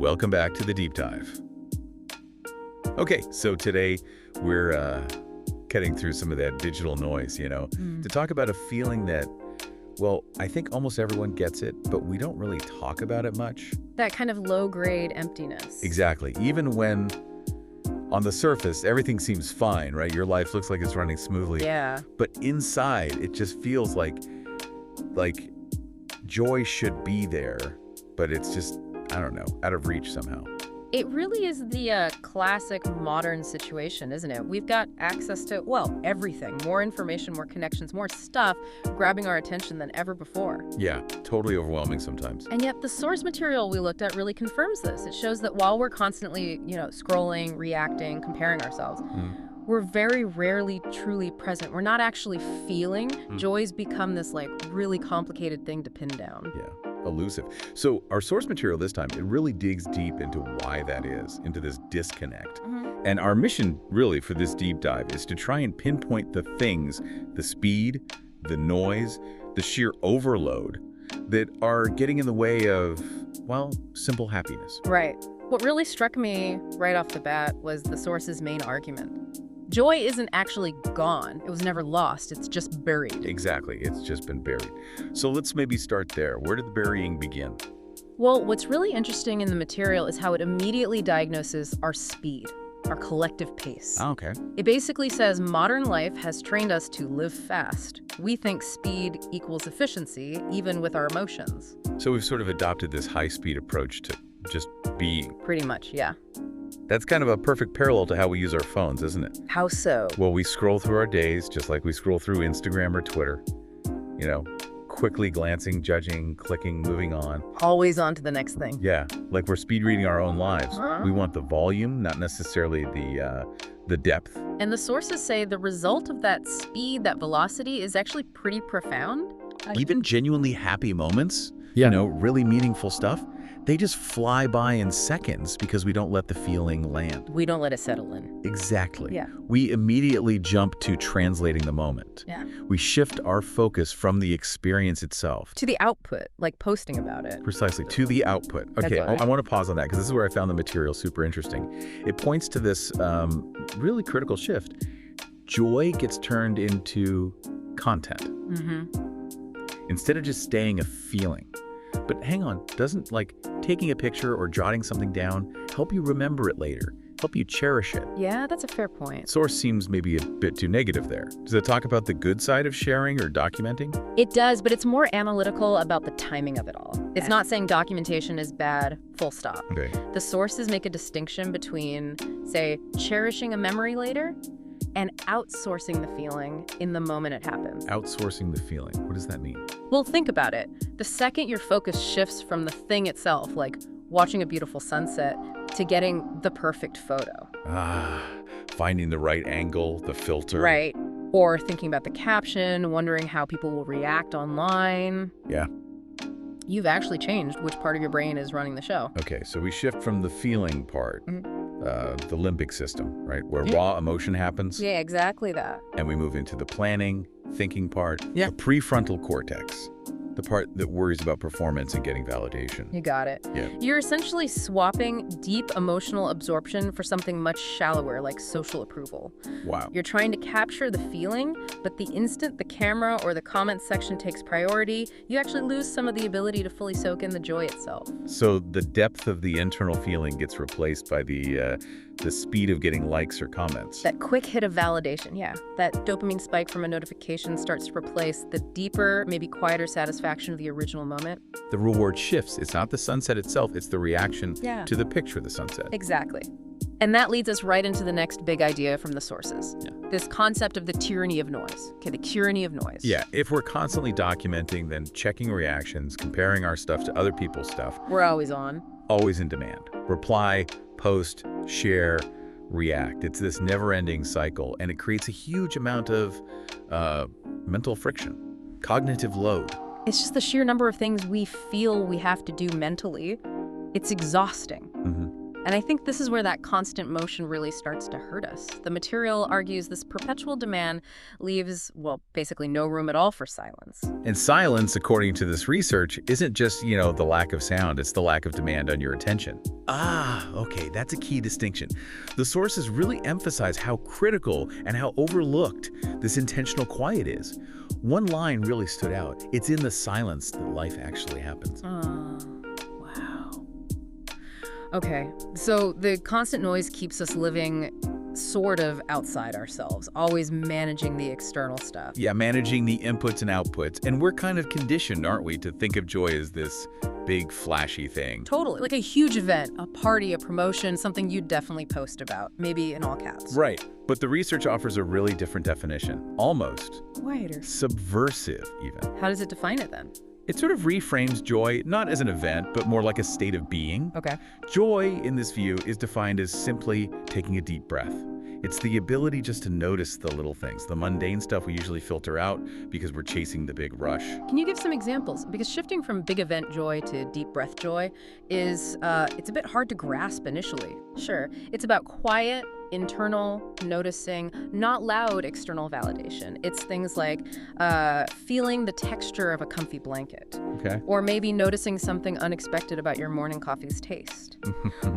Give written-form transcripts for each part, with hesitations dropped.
welcome back to the Deep Dive. Okay, so today we're cutting through some of that digital noise, to talk about a feeling that, well, I think almost everyone gets it, but we don't really talk about it much. That kind of low-grade emptiness. Exactly. Even when on the surface, everything seems fine, right? Your life looks like it's running smoothly. Yeah. But inside, it just feels like joy should be there, but it's just, I don't know, out of reach somehow. It really is the classic modern situation, isn't it? We've got access to, well, everything. More information, more connections, more stuff grabbing our attention than ever before. Yeah, totally overwhelming sometimes. And yet the source material we looked at really confirms this. It shows that while we're constantly, scrolling, reacting, comparing ourselves, we're very rarely truly present. We're not actually feeling. Joy's become this really complicated thing to pin down. Yeah, elusive. So our source material this time, it really digs deep into why that is, into this disconnect. And our mission really for this deep dive is to try and pinpoint the things, the speed, the noise, the sheer overload that are getting in the way of, well, simple happiness. Right. What really struck me right off the bat was the source's main argument. Joy isn't actually gone. It was never lost. It's just buried. Exactly. It's just been buried. So let's maybe start there. Where did the burying begin? Well, what's really interesting in the material is how it immediately diagnoses our speed, our collective pace. Oh, okay. It basically says modern life has trained us to live fast. We think speed equals efficiency, even with our emotions. So we've sort of adopted this high-speed approach to just being. Pretty much, yeah. That's kind of a perfect parallel to how we use our phones, isn't it? How so? Well, we scroll through our days just like we scroll through Instagram or Twitter. Quickly glancing, judging, clicking, moving on. Always on to the next thing. Yeah, like we're speed reading our own lives. We want the volume, not necessarily the depth. And the sources say the result of that speed, that velocity, is actually pretty profound. Even genuinely happy moments, really meaningful stuff, they just fly by in seconds because we don't let the feeling land. We don't let it settle in. Exactly. Yeah. We immediately jump to translating the moment. Yeah. We shift our focus from the experience itself To the output, like posting about it. precisely to the output. Okay, That's right. I want to pause on that because this is where I found the material super interesting. It points to this really critical shift. Joy gets turned into content instead of just staying a feeling. But hang on, doesn't taking a picture or jotting something down help you remember it later, help you cherish it? Yeah, that's a fair point. Source seems maybe a bit too negative there. Does it talk about the good side of sharing or documenting? It does, but it's more analytical about the timing of it all. It's not saying documentation is bad, full stop. Okay. The sources make a distinction between, say, cherishing a memory later and outsourcing the feeling in the moment it happens. Outsourcing the feeling. What does that mean? Well, think about it. The second your focus shifts from the thing itself, like watching a beautiful sunset, to getting the perfect photo. Finding the right angle, the filter. Right. Or thinking about the caption, wondering how people will react online. Yeah. You've actually changed which part of your brain is running the show. Okay, so we shift from the feeling part, the limbic system, right, where raw emotion happens, Yeah, exactly that. and we move into the planning, thinking part, Yeah. the prefrontal cortex, the part that worries about performance and getting validation. You got it. Yeah. You're essentially swapping deep emotional absorption for something much shallower, like social approval. Wow. You're trying to capture the feeling, but the instant the camera or the comments section takes priority, you actually lose some of the ability to fully soak in the joy itself. So the depth of the internal feeling gets replaced by the speed of getting likes or comments. That quick hit of validation, yeah. That dopamine spike from a notification starts to replace the deeper, maybe quieter satisfaction of the original moment. The reward shifts. It's not the sunset itself, it's the reaction to the picture of the sunset. Exactly. And that leads us right into the next big idea from the sources. Yeah. This concept of the tyranny of noise. Okay, the tyranny of noise. Yeah, if we're constantly documenting, then checking reactions, comparing our stuff to other people's stuff, We're always on. always in demand. Reply, post, share, react. It's this never-ending cycle, and it creates a huge amount of mental friction, cognitive load. It's just the sheer number of things we feel we have to do mentally. It's exhausting. And I think this is where that constant motion really starts to hurt us. The material argues this perpetual demand leaves, well, basically no room at all for silence. And silence, according to this research, isn't just, the lack of sound, it's the lack of demand on your attention. Okay, that's a key distinction. The sources really emphasize how critical and how overlooked this intentional quiet is. One line really stood out. It's in the silence that life actually happens. Wow. Okay, so the constant noise keeps us living sort of outside ourselves, always managing the external stuff. Yeah, managing the inputs and outputs. And we're kind of conditioned, aren't we, to think of joy as this big, flashy thing. Totally, like a huge event, a party, a promotion, something you'd definitely post about, maybe in all caps. Right, but the research offers a really different definition, almost Quieter. subversive even. How does it define it then? It sort of reframes joy not as an event, but more like a state of being. Okay. Joy, in this view, is defined as simply taking a deep breath. It's the ability just to notice the little things, the mundane stuff we usually filter out because we're chasing the big rush. Can you give some examples? Because shifting from big event joy to deep breath joy is, it's a bit hard to grasp initially. Sure, it's about quiet, internal noticing, not loud external validation. It's things like feeling the texture of a comfy blanket. Okay. Or maybe noticing something unexpected about your morning coffee's taste.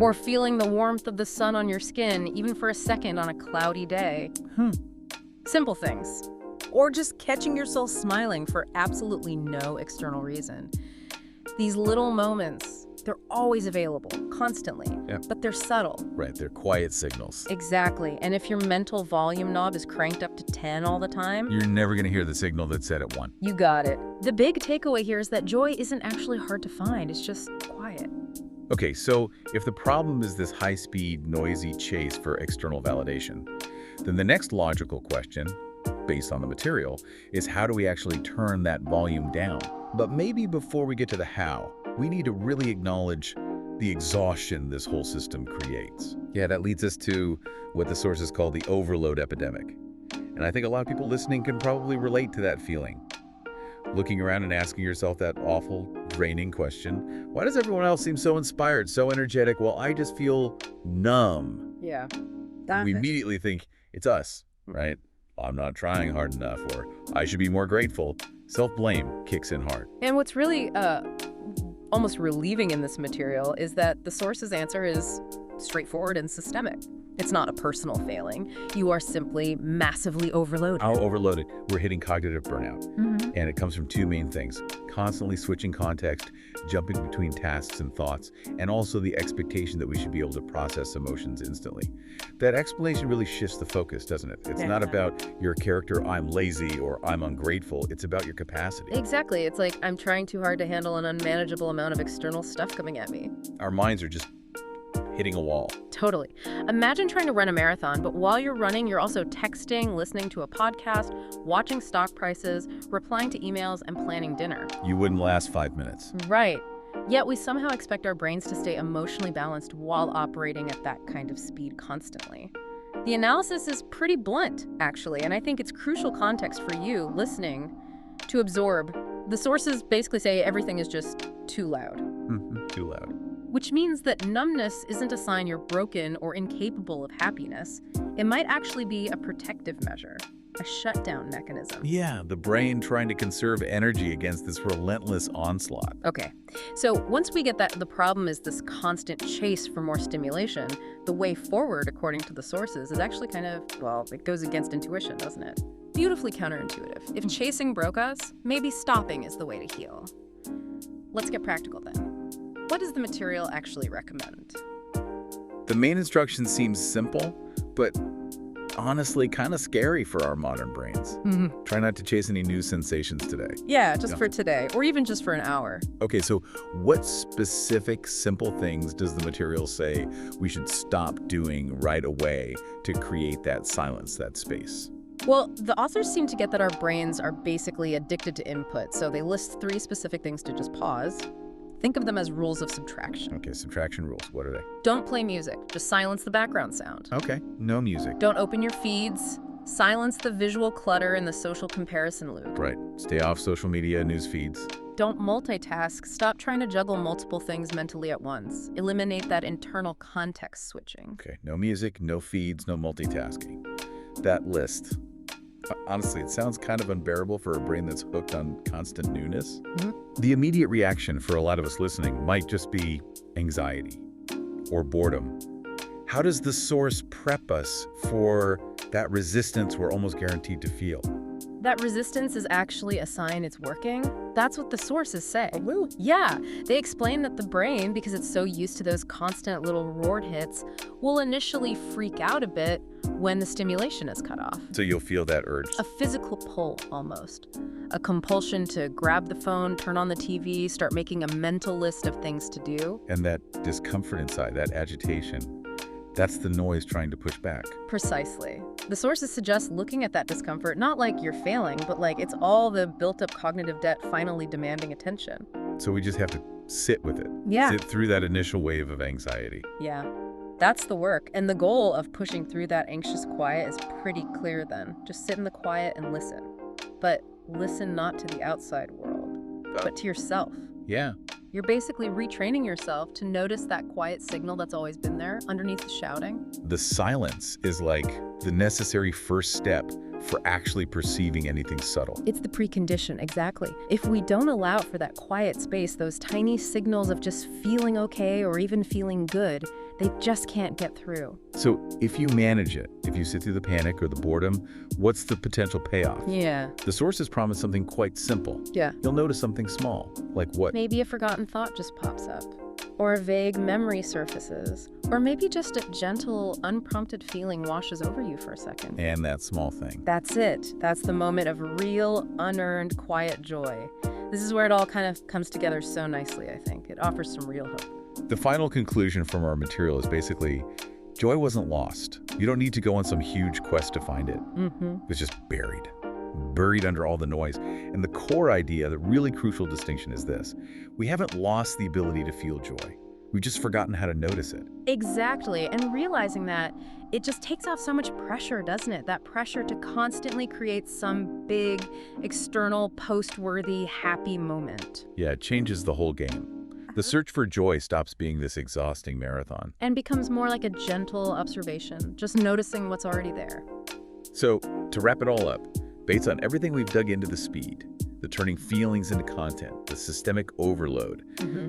Or feeling the warmth of the sun on your skin, even for a second on a cloudy day. Simple things. Or just catching yourself smiling for absolutely no external reason. These little moments, they're always available, constantly, but they're subtle. Right, they're quiet signals. Exactly. And if your mental volume knob is cranked up to 10 all the time, You're never going to hear the signal that's set at 1. you got it. The big takeaway here is that joy isn't actually hard to find. It's just quiet. Okay, so if the problem is this high-speed, noisy chase for external validation, then the next logical question, based on the material, is how do we actually turn that volume down? But maybe before we get to the how, we need to really acknowledge the exhaustion this whole system creates. Yeah, that leads us to what the sources call the overload epidemic. And I think a lot of people listening can probably relate to that feeling. Looking around and asking yourself that awful, draining question, why does everyone else seem so inspired, so energetic, while I just feel numb? Yeah. We immediately think it's us, right? I'm not trying hard enough, or I should be more grateful. Self-blame kicks in hard. And what's really almost relieving in this material is that the source's answer is straightforward and systemic. It's not a personal failing. You are simply massively overloaded. How overloaded? We're hitting cognitive burnout. And it comes from two main things: constantly switching context, jumping between tasks and thoughts, and also the expectation that we should be able to process emotions instantly. That explanation really shifts the focus, doesn't it? It's not about your character, I'm lazy, or I'm ungrateful. It's about your capacity. Exactly. It's like I'm trying too hard to handle an unmanageable amount of external stuff coming at me. Our minds are just hitting a wall. Totally. Imagine trying to run a marathon, but while you're running, you're also texting, listening to a podcast, watching stock prices, replying to emails, and planning dinner. You wouldn't last 5 minutes. Right. Yet we somehow expect our brains to stay emotionally balanced while operating at that kind of speed constantly. The analysis is pretty blunt, actually, and I think it's crucial context for you, listening, to absorb. The sources basically say everything is just too loud. Too loud. Which means that numbness isn't a sign you're broken or incapable of happiness. It might actually be a protective measure, a shutdown mechanism. Yeah, the brain trying to conserve energy against this relentless onslaught. Okay, so once we get that the problem is this constant chase for more stimulation, the way forward, according to the sources, is actually kind of, well, it goes against intuition, doesn't it? Beautifully counterintuitive. If chasing broke us, maybe stopping is the way to heal. Let's get practical then. What does the material actually recommend? The main instruction seems simple, but honestly kind of scary for our modern brains. Try not to chase any new sensations today. Yeah, just for today, or even just for an hour. Okay, so what specific simple things does the material say we should stop doing right away to create that silence, that space? Well, the authors seem to get that our brains are basically addicted to input, so they list 3 specific things to just pause. Think of them as rules of subtraction. Okay, subtraction rules. What are they? Don't play music. Just silence the background sound. Okay, no music. Don't open your feeds. Silence the visual clutter and the social comparison loop. Right. Stay off social media, news feeds. Don't multitask. Stop trying to juggle multiple things mentally at once. Eliminate that internal context switching. Okay, no music, no feeds, no multitasking. That list, honestly, it sounds kind of unbearable for a brain that's hooked on constant newness. The immediate reaction for a lot of us listening might just be anxiety or boredom. How does the source prep us for that resistance we're almost guaranteed to feel? That resistance is actually a sign it's working. That's what the sources say. Oh, really? Yeah, they explain that the brain, because it's so used to those constant little reward hits, will initially freak out a bit when the stimulation is cut off. So you'll feel that urge. A physical pull, almost. A compulsion to grab the phone, turn on the TV, start making a mental list of things to do. And that discomfort inside, that agitation, that's the noise trying to push back. Precisely. The sources suggest looking at that discomfort, not like you're failing, but like it's all the built-up cognitive debt finally demanding attention. So we just have to sit with it. Yeah. Sit through that initial wave of anxiety. Yeah. That's the work. And the goal of pushing through that anxious quiet is pretty clear then. Just sit in the quiet and listen. But listen not to the outside world, but to yourself. Yeah. You're basically retraining yourself to notice that quiet signal that's always been there underneath the shouting. The silence is like the necessary first step for actually perceiving anything subtle. It's the precondition, exactly. If we don't allow for that quiet space, those tiny signals of just feeling okay or even feeling good, they just can't get through. So if you manage it, if you sit through the panic or the boredom, what's the potential payoff? Yeah. The sources promise something quite simple. Yeah. You'll notice something small, like what? Maybe a forgotten thought just pops up. Or a vague memory surfaces. Or maybe just a gentle, unprompted feeling washes over you for a second. And that small thing. That's it. That's the moment of real, unearned, quiet joy. This is where it all kind of comes together so nicely, I think. It offers some real hope. The final conclusion from our material is basically, joy wasn't lost. You don't need to go on some huge quest to find it. It's just buried under all the noise. And the core idea, the really crucial distinction is this. We haven't lost the ability to feel joy. We've just forgotten how to notice it. Exactly. And realizing that, it just takes off so much pressure, doesn't it? That pressure to constantly create some big, external, post-worthy, happy moment. Yeah, it changes the whole game. The search for joy stops being this exhausting marathon. And becomes more like a gentle observation, just noticing what's already there. So, to wrap it all up, based on everything we've dug into the speed, the turning feelings into content, the systemic overload,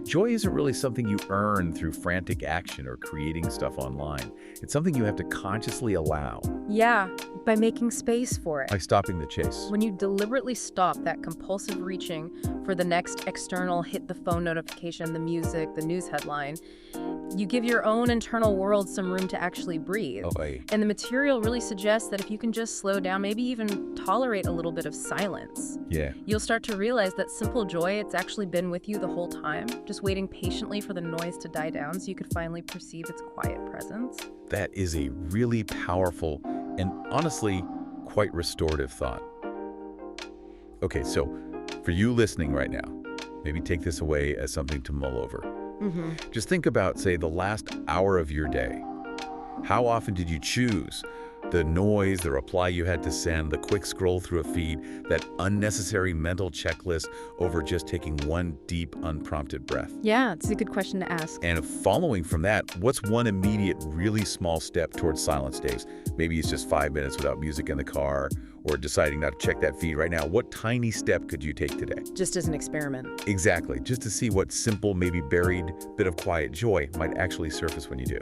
joy isn't really something you earn through frantic action or creating stuff online. It's something you have to consciously allow. Yeah, by making space for it. By stopping the chase. When you deliberately stop that compulsive reaching for the next external hit the phone notification, the music, the news headline, you give your own internal world some room to actually breathe. And the material really suggests that if you can just slow down, maybe even tolerate a little bit of silence, you'll start to realize that simple joy, it's actually been with you the whole time, just waiting patiently for the noise to die down so you could finally perceive its quiet presence. That is a really powerful and honestly quite restorative thought. Okay, so for you listening right now, maybe take this away as something to mull over. Just think about, say, the last hour of your day. How often did you choose the noise, the reply you had to send, the quick scroll through a feed, that unnecessary mental checklist over just taking one deep, unprompted breath? Yeah, it's a good question to ask. And following from that, what's one immediate, really small step towards silence days? Maybe it's just 5 minutes without music in the car, or deciding not to check that feed right now. What tiny step could you take today? Just as an experiment. Exactly, just to see what simple, maybe buried bit of quiet joy might actually surface when you do.